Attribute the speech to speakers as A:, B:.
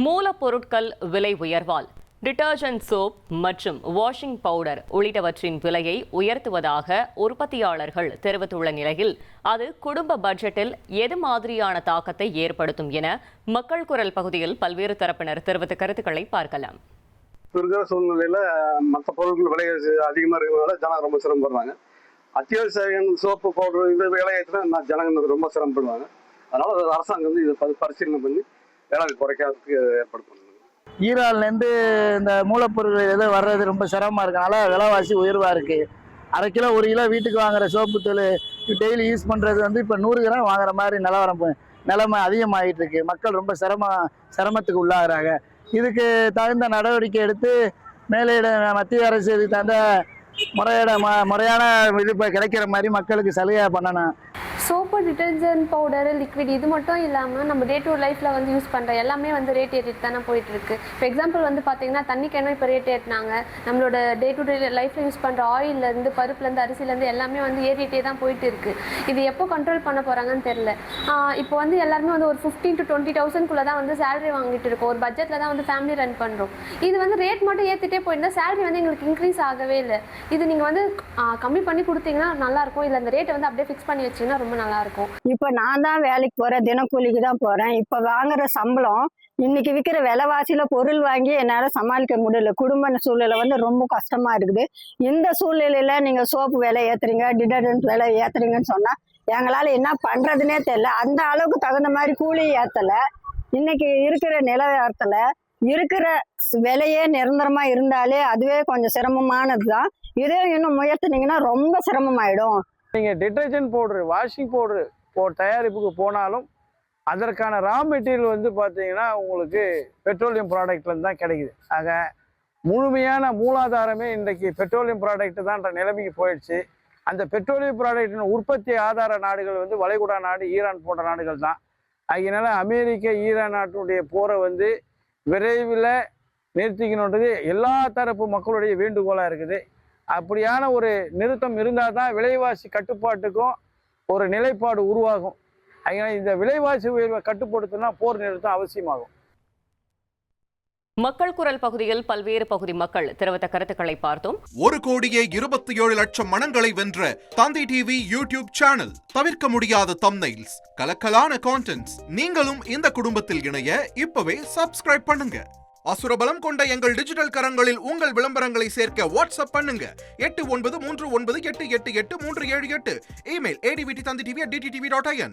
A: மூலப்பொருட்கள் விலை உயர்வால் detergent soap மற்றும் வாஷிங் பவுடர் உள்ளிட்டவற்றின் விலையை உயர்த்துவதாக உற்பத்தியாளர்கள் தெரிவித்துள்ள நிலையில் அது குடும்ப பட்ஜெட்டில் எது மாதிரியான தாக்கத்தை ஏற்படுத்தும் என மக்கள் குரல் பகுதியில் பல்வேறு தரப்பினர் தெரிவித்த கருத்துக்களை பார்க்கலாம்.
B: இருக்கிற சூழ்நிலையில மற்ற பொருட்கள் விலை அதிகமாக இருக்கிறதுனால ஜனங்க ரொம்ப சிரமப்படுறாங்க. அத்தியாவசிய சோப்பு பவுடர் இந்த விலை ஏற்றினா ஜனங்க ரொம்ப சிரமப்படுவாங்க. அதனால அரசாங்கம் வந்து இதை பரிசீலனை பண்ணி விலை குறைக்கிறதுக்கு ஏற்பாடு பண்ணுங்க.
C: ஈரான்லேருந்து இந்த மூலப்பொருட்கள் எதோ வர்றது ரொம்ப சிரமமாக இருக்கனால விலைவாசி உயர்வாக இருக்குது. அரை கிலோ 1 கிலோ வீட்டுக்கு வாங்குற சோப்பு தூள் டெய்லி யூஸ் பண்ணுறது வந்து இப்போ 100 கிராம் வாங்குற மாதிரி நிலைமை அதிகமாகிட்டு இருக்கு. மக்கள் ரொம்ப சிரமத்துக்கு உள்ளாகிறாங்க. இதுக்கு தகுந்த நடவடிக்கை எடுத்து மேலிட மத்திய அரசு இதுக்கு தகுந்த முறையான இது கிடைக்கிற மாதிரி மக்களுக்கு சலுகை பண்ணணும்.
D: சோப்பு, டிட்டர்ஜென்ட் பவுடர், லிக்விட் இது மட்டும் இல்லாமல் நம்ம டே டு லைஃப்பில் வந்து யூஸ் பண்ணுற எல்லாமே வந்து ரேட் ஏற்றிட்டு தானே போயிட்டுருக்கு. இப்போ எக்ஸாம்பிள் வந்து பார்த்தீங்கன்னா தண்ணி கேனும் இப்போ ரேட் ஏற்றினாங்க. நம்மளோட டே டு டே லைஃப்பில் யூஸ் பண்ணுற ஆயிலேருந்து பருப்புலேருந்து அரிசிலேருந்து எல்லாமே வந்து ஏறிட்டே தான் போயிட்டு இருக்குது. இது எப்போ கண்ட்ரோல் பண்ண போகிறாங்கன்னு தெரில. இப்போ வந்து எல்லாருமே வந்து ஒரு 15,000 to 20,000 தான் வந்து சேலரி வாங்கிட்டு இருக்கோம். ஒரு பட்ஜெட்டில் தான் வந்து ஃபேமிலி ரன் பண்ணுறோம். இது வந்து ரேட் மட்டும் ஏற்றிட்டே போயிருந்தால் சேலரி வந்து எங்களுக்கு இன்க்ரீஸ் ஆகவே இல்லை. இது நீங்கள் வந்து கம்மி பண்ணி கொடுத்தீங்கன்னா நல்லாயிருக்கும். இல்லை அந்த ரேட்டை வந்து அப்படியே ஃபிக்ஸ் பண்ணி வச்சிங்கன்னா ரொம்ப நல்லா இருக்கும்.
E: இப்ப நான் தான் வேலைக்கு போறேன், தினக்கூலிக்கு தான் போறேன். இப்ப வாங்குற சம்பளம் இன்னைக்கு விற்கிற விலைவாசியில பொருள் வாங்கி என்னால சமாளிக்க முடியல. குடும்ப சூழ்நிலை வந்து ரொம்ப கஷ்டமா இருக்குது. இந்த சூழ்நிலையில நீங்க சோப்பு விலை ஏத்துறீங்க, டிடர்ஜென்ட் விலை ஏத்துறீங்கன்னு சொன்னா எங்களால என்ன பண்றதுன்னே தெரியல. அந்த அளவுக்கு தகுந்த மாதிரி கூலி ஏத்தல. இன்னைக்கு இருக்கிற நிலவரத்துல இருக்கிற விலையே நிரந்தரமா இருந்தாலே அதுவே கொஞ்சம் சிரமமானதுதான். இதே இன்னும் முயற்சினீங்கன்னா ரொம்ப சிரமமாயிடும்.
C: நீங்கள் டிட்டர்ஜென்ட் பவுட்ரு, வாஷிங் பவுட்ரு தயாரிப்புக்கு போனாலும் அதற்கான ரா மெட்டீரியல் வந்து பார்த்தீங்கன்னா உங்களுக்கு பெட்ரோலியம் ப்ராடக்ட்லேருந்து தான் கிடைக்குது. ஆக முழுமையான மூலாதாரமே இன்றைக்கு பெட்ரோலியம் ப்ராடக்ட் தான்ன்ற நிலைமைக்கு போயிடுச்சு. அந்த பெட்ரோலியம் ப்ராடக்டின் உற்பத்தி ஆதார நாடுகள் வந்து வளைகுடா நாடு, ஈரான் போன்ற நாடுகள் தான். அதனால அமெரிக்க ஈரான் நாட்டினுடைய போரை வந்து விரைவில் நிறுத்திக்கணுன்றது எல்லா தரப்பு மக்களுடைய வேண்டுகோளாக இருக்குது. அப்படியான ஒரு நிறுத்தம் இருந்தால் தான் விலைவாசி கட்டுப்பாட்டுக்கும் ஒரு நிலைப்பாடு உருவாகும். அதனால் இந்த விலைவாசி உயர்வை கட்டுப்படுத்தினா போர் நிறுத்தம் அவசியமாகும்.
A: மக்கள் குரல் பகுதியில் பல்வேறு பகுதி மக்கள் தெரிவித்த கருத்துக்களை பார்த்தோம்.
F: 1,27,00,000 மனங்களை வென்ற தந்தி டிவி யூடியூப் சேனல். தவிர்க்க முடியாத தம்ப்நெயில்ஸ், கலக்கலான கான்டென்ட்ஸ். நீங்களும் இந்த குடும்பத்தில் இணைய இப்பவே சப்ஸ்கிரைப் பண்ணுங்க. அசுரபலம் கொண்ட எங்கள் டிஜிட்டல் கரங்களில் உங்கள் விளம்பரங்களை சேர்க்க வாட்ஸ்அப் பண்ணுங்க. 8939888378. Email advtthanditv@dttv.in.